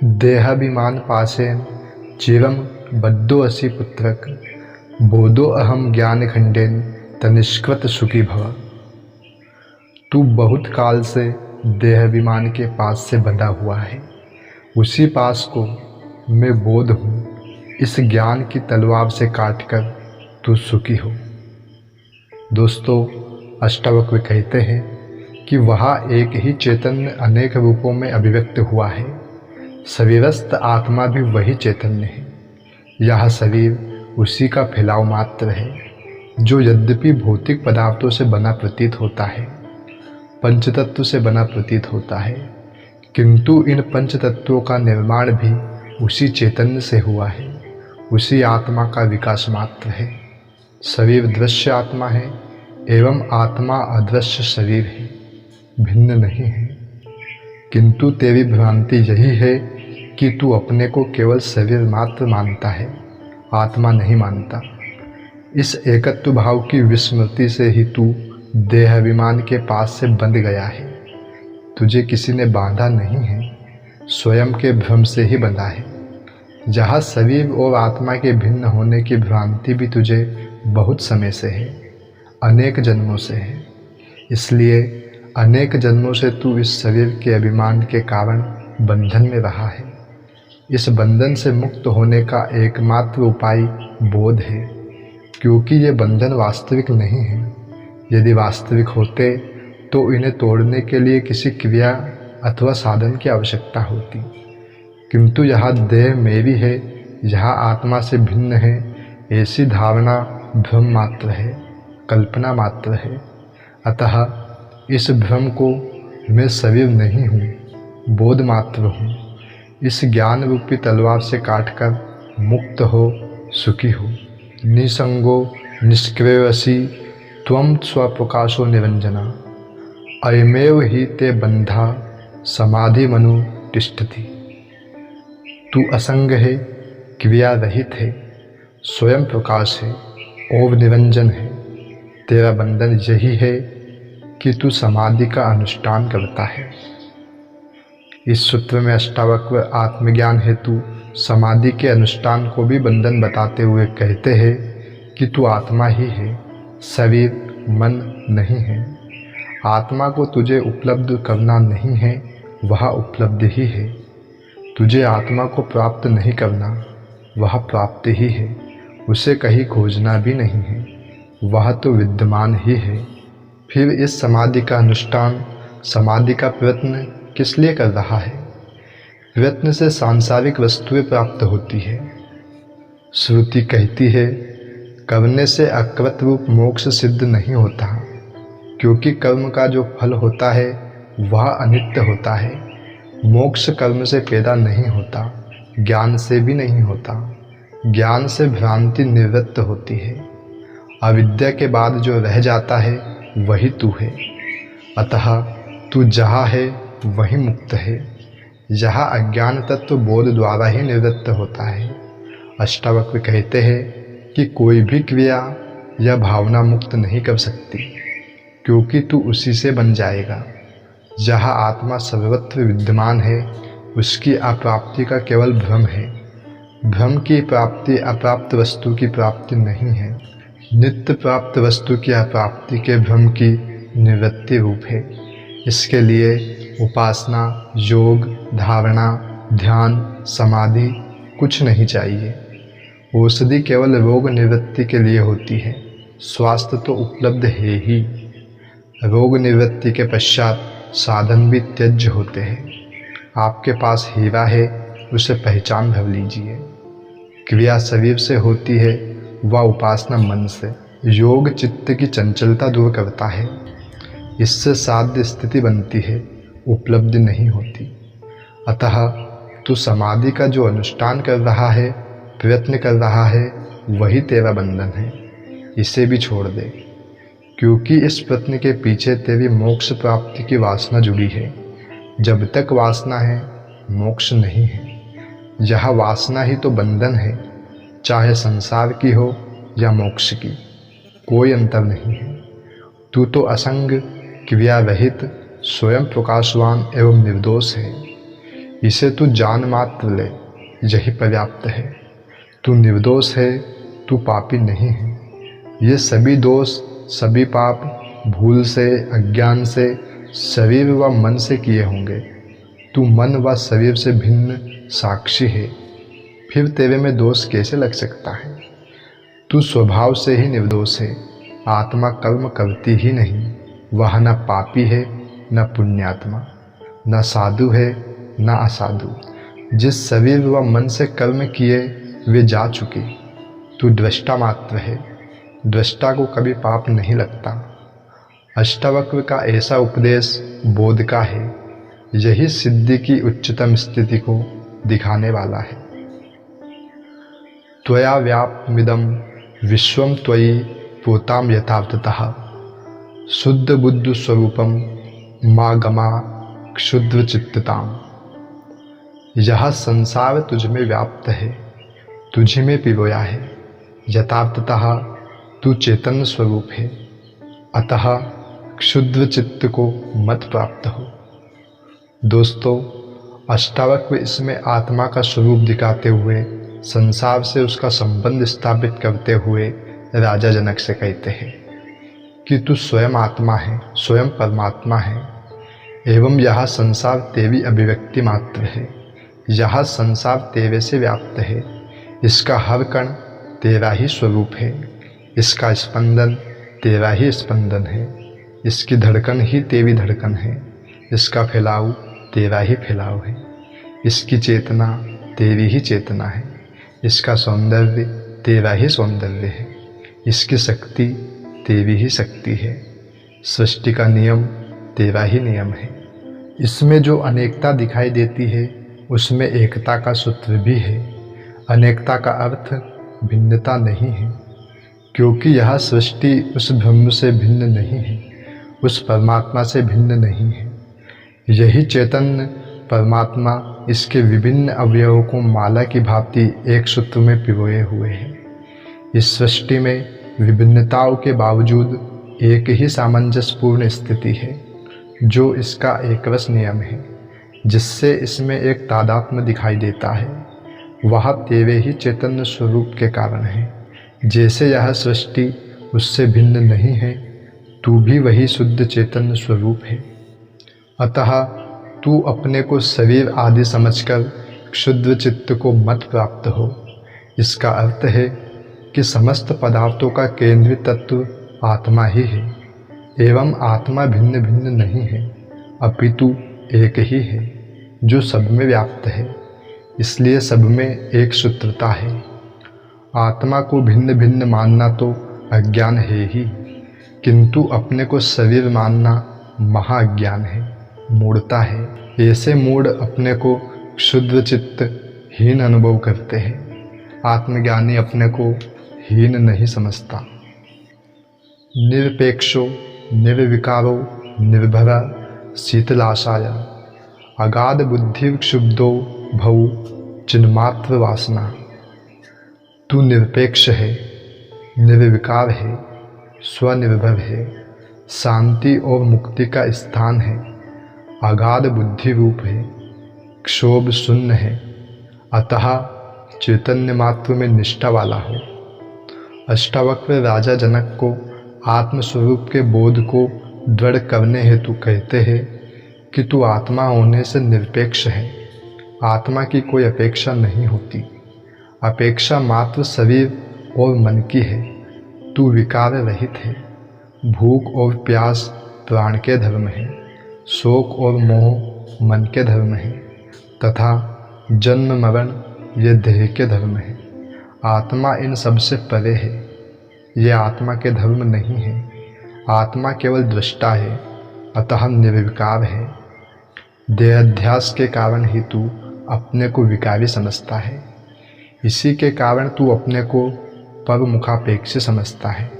देहाभिमान पाशेन चिरं बद्धोऽसि पुत्रक, बोधो अहम ज्ञान खंडेन तनिष्कृत सुखी भव। तू बहुत काल से देहाभिमान के पास से बंधा हुआ है, उसी पास को मैं बोध हूँ। इस ज्ञान की तलवार से काटकर तू सुखी हो। दोस्तों, अष्टावक्र कहते हैं कि वहाँ एक ही चैतन्य अनेक रूपों में अभिव्यक्त हुआ है। शरीरस्थ आत्मा भी वही चैतन्य है। यह शरीर उसी का फैलाव मात्र है, जो यद्यपि भौतिक पदार्थों से बना प्रतीत होता है, पंचतत्व से बना प्रतीत होता है, किंतु इन पंचतत्वों का निर्माण भी उसी चैतन्य से हुआ है। उसी आत्मा का विकास मात्र है। शरीर दृश्य आत्मा है एवं आत्मा अदृश्य शरीर है, भिन्न नहीं है। किंतु तेरी भ्रांति यही है कि तू अपने को केवल शरीर मात्र मानता है, आत्मा नहीं मानता। इस एकत्व भाव की विस्मृति से ही तू देहाभिमान के पास से बंध गया है। तुझे किसी ने बांधा नहीं है, स्वयं के भ्रम से ही बंधा है। जहाँ शरीर और आत्मा के भिन्न होने की भ्रांति भी तुझे बहुत समय से है, अनेक जन्मों से है। इसलिए अनेक जन्मों से तू इस शरीर के अभिमान के कारण बंधन में रहा है। इस बंधन से मुक्त होने का एकमात्र उपाय बोध है, क्योंकि ये बंधन वास्तविक नहीं है। यदि वास्तविक होते तो इन्हें तोड़ने के लिए किसी क्रिया अथवा साधन की आवश्यकता होती, किंतु यह देह मेरी है, यह आत्मा से भिन्न है, ऐसी धारणा भ्रम मात्र है, कल्पना मात्र है। अतः इस भ्रम को मैं शरीर नहीं हूँ, बोध मात्र हूँ, इस ज्ञान रूपी तलवार से काटकर मुक्त हो, सुखी हो। निसंगो निष्क्रियसी त्वं स्वप्रकाशो निरंजना, अयमेव ही ते बंधा समाधि मनु तिष्ठति। तू असंग है, क्रिया रहित है, स्वयं प्रकाश है और निरंजन है। तेरा बंधन यही है कि तू समाधि का अनुष्ठान करता है। इस सूत्र में अष्टावक्र आत्मज्ञान हेतु समाधि के अनुष्ठान को भी बंधन बताते हुए कहते हैं कि तू आत्मा ही है, शरीर मन नहीं है। आत्मा को तुझे उपलब्ध करना नहीं है, वह उपलब्ध ही है। तुझे आत्मा को प्राप्त नहीं करना, वह प्राप्त ही है। उसे कहीं खोजना भी नहीं है, वह तो विद्यमान ही है। फिर इस समाधि का अनुष्ठान, समाधि का प्रयत्न किस लिए कर रहा है? प्रयत्न से सांसारिक वस्तुएं प्राप्त होती है। श्रुति कहती है, करने से अकृत रूप मोक्ष सिद्ध नहीं होता, क्योंकि कर्म का जो फल होता है वह अनित्य होता है। मोक्ष कर्म से पैदा नहीं होता, ज्ञान से भी नहीं होता। ज्ञान से भ्रांति निवृत्त होती है। अविद्या के बाद जो रह जाता है वही तू है। अतः तू जहाँ है वही मुक्त है, जहाँ अज्ञान तत्व बोध द्वारा ही निवृत्त होता है। अष्टावक्र कहते हैं कि कोई भी क्रिया या भावना मुक्त नहीं कर सकती, क्योंकि तू उसी से बन जाएगा। जहाँ आत्मा सर्वत्र विद्यमान है, उसकी अप्राप्ति का केवल भ्रम है। भ्रम की प्राप्ति अप्राप्त वस्तु की प्राप्ति नहीं है। नित्य प्राप्त वस्तु की अप्राप्ति के भ्रम की निवृत्ति रूप है। इसके लिए उपासना, योग, धारणा, ध्यान, समाधि कुछ नहीं चाहिए। औषधि केवल रोग निवृत्ति के लिए होती है, स्वास्थ्य तो उपलब्ध है ही। रोग निवृत्ति के पश्चात साधन भी त्यज्य होते हैं। आपके पास हीरा है, उसे पहचान भर लीजिए। क्रिया शरीर से होती है, वह उपासना मन से। योग चित्त की चंचलता दूर करता है, इससे साध्य स्थिति बनती है, उपलब्धि नहीं होती। अतः तू समाधि का जो अनुष्ठान कर रहा है, प्रयत्न कर रहा है, वही तेरा बंधन है। इसे भी छोड़ दे, क्योंकि इस प्रयत्न के पीछे तेरी मोक्ष प्राप्ति की वासना जुड़ी है। जब तक वासना है, मोक्ष नहीं है। यह वासना ही तो बंधन है, चाहे संसार की हो या मोक्ष की, कोई अंतर नहीं है। तू तो असंग, क्रिया रहित, स्वयं प्रकाशवान एवं निर्दोष है। इसे तू जान मात्र ले, यही पर्याप्त है। तू निर्दोष है, तू पापी नहीं है। ये सभी दोष, सभी पाप भूल से, अज्ञान से, शरीर व मन से किए होंगे। तू मन व शरीर से भिन्न साक्षी है, फिर तेरे में दोष कैसे लग सकता है? तू स्वभाव से ही निर्दोष है। आत्मा कर्म करती ही नहीं। वह न पापी है न पुण्यात्मा, न साधु है न असाधु। जिस शरीर व मन से कर्म किए वे जा चुके। तू दृष्टा मात्र है। दृष्टा को कभी पाप नहीं लगता। अष्टावक्र का ऐसा उपदेश बोध का है। यही सिद्धि की उच्चतम स्थिति को दिखाने वाला है। त्वया व्याप्तमिदं विश्वं त्वयि पूतां यथार्थतः शुद्ध बुद्ध स्वरूपम मा गमा क्षुद्र चित्तताम। यह संसार तुझ में व्याप्त है, तुझी में पिरोया है। यथार्थतः तू चैतन्य स्वरूप है, अतः क्षुद्र चित्त को मत प्राप्त हो। दोस्तों, अष्टावक्र इसमें आत्मा का स्वरूप दिखाते हुए संसार से उसका संबंध स्थापित करते हुए राजा जनक से कहते हैं कि तू स्वयं आत्मा है, स्वयं परमात्मा है, एवं यह संसार तेरी अभिव्यक्ति मात्र है। यह संसार तेरे से व्याप्त है। इसका हर कण तेरा ही स्वरूप है। इसका स्पंदन तेरा ही स्पंदन है। इसकी धड़कन ही तेरी धड़कन है। इसका फैलाव तेरा ही फैलाव है। इसकी चेतना तेरी ही चेतना है। इसका सौंदर्य तेरा ही सौंदर्य है। इसकी शक्ति तेरी ही शक्ति है। सृष्टि का नियम तेरा ही नियम है। इसमें जो अनेकता दिखाई देती है उसमें एकता का सूत्र भी है। अनेकता का अर्थ भिन्नता नहीं है, क्योंकि यह सृष्टि उस ब्रह्म से भिन्न नहीं है, उस परमात्मा से भिन्न नहीं है। यही चैतन्य परमात्मा इसके विभिन्न अवयवों को माला की भांति एक सूत्र में पिरोए हुए है। इस सृष्टि में विभिन्नताओं के बावजूद एक ही सामंजस्यपूर्ण स्थिति है, जो इसका एकरस नियम है, जिससे इसमें एक तादात्म्य दिखाई देता है। वह तेरे ही चैतन्य स्वरूप के कारण है। जैसे यह सृष्टि उससे भिन्न नहीं है, तू भी वही शुद्ध चैतन्य स्वरूप है। अतः तू अपने को शरीर आदि समझकर क्षुद्र चित्त को मत प्राप्त हो। इसका अर्थ है कि समस्त पदार्थों का केंद्रीय तत्व आत्मा ही है, एवं आत्मा भिन्न भिन्न नहीं है, अपितु एक ही है, जो सब में व्याप्त है। इसलिए सब में एक सूत्रता है। आत्मा को भिन्न भिन्न मानना तो अज्ञान है ही, किंतु अपने को शरीर मानना महाअज्ञान है, मूढ़ता है। ऐसे मूढ़ अपने को क्षुद्र चित्त हीन अनुभव करते हैं। आत्मज्ञानी अपने को हीन नहीं समझता। निरपेक्षो निर्विकारो निर्भरा शीतलाशाया अगाध बुद्धि क्षुब्धो भव चिन्मात्र वासना। तू निरपेक्ष है, निर्विकार है, स्वनिर्भर है, शांति और मुक्ति का स्थान है, अगाध बुद्धि रूप है, क्षोभ शून्य है, अतः चैतन्य मात्र में निष्ठा वाला हो। अष्टावक्र राजा जनक को आत्मस्वरूप के बोध को दृढ़ करने हेतु कहते हैं कि तू आत्मा होने से निरपेक्ष है। आत्मा की कोई अपेक्षा नहीं होती। अपेक्षा मात्र शरीर और मन की है। तू विकार रहित है। भूख और प्यास प्राण के धर्म है, शोक और मोह मन के धर्म है, तथा जन्म मरण ये देह के धर्म है। आत्मा इन सबसे परे है। ये आत्मा के धर्म नहीं है। आत्मा केवल दृष्टा है, अतः निर्विकार है। देहाध्यास के कारण ही तू अपने को विकारी समझता है। इसी के कारण तू अपने को परमुखापेक्षी समझता है,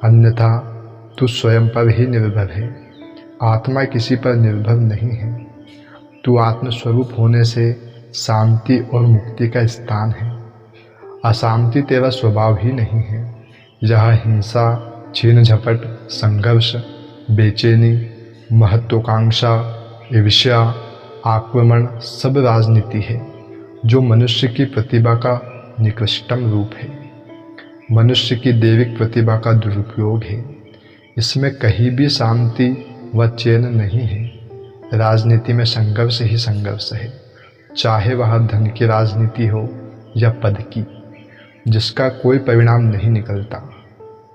अन्यथा तू स्वयं पर ही निर्भर है। आत्मा किसी पर निर्भर नहीं है। तू आत्मस्वरूप होने से शांति और मुक्ति का स्थान है। अशांति तेरा स्वभाव ही नहीं है। यह हिंसा, छीन झपट, संघर्ष, बेचैनी, महत्वाकांक्षा, ईर्ष्या, आक्रमण सब राजनीति है, जो मनुष्य की प्रतिभा का निकृष्टतम रूप है, मनुष्य की दैविक प्रतिभा का दुरुपयोग है। इसमें कहीं भी शांति व चैन नहीं है। राजनीति में संघर्ष ही संघर्ष है, चाहे वह धन की राजनीति हो या पद की, जिसका कोई परिणाम नहीं निकलता।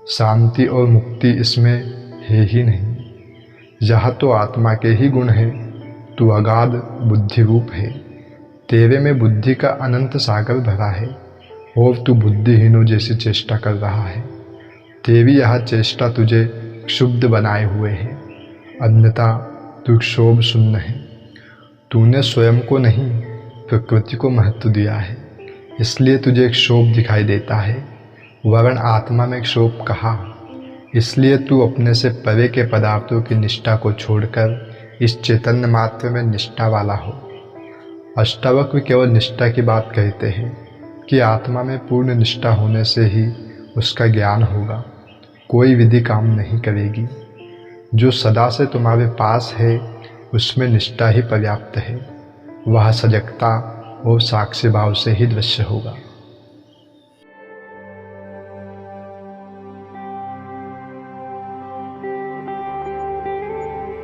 शांति और मुक्ति इसमें है ही नहीं। यह तो आत्मा के ही गुण है। तू अगाध बुद्धि रूप है, तेरे में बुद्धि का अनंत सागर भरा है और तू बुद्धिहीनों जैसी चेष्टा कर रहा है। तेरी यह चेष्टा तुझे क्षुब्ध बनाए हुए है, अन्यथा तू क्षोभ शून्य है। तूने स्वयं को नहीं, प्रकृति को महत्व दिया है, इसलिए तुझे क्षोभ दिखाई देता है, वरन आत्मा में क्षोभ कहाँ। इसलिए तू अपने से परे के पदार्थों की निष्ठा को छोड़कर इस चैतन्य मात्र में निष्ठा वाला हो। अष्टावक्र केवल निष्ठा की बात कहते हैं कि आत्मा में पूर्ण निष्ठा होने से ही उसका ज्ञान होगा, कोई विधि काम नहीं करेगी। जो सदा से तुम्हारे पास है उसमें निष्ठा ही पर्याप्त है, वह सजगता और साक्षी भाव से ही दृश्य होगा।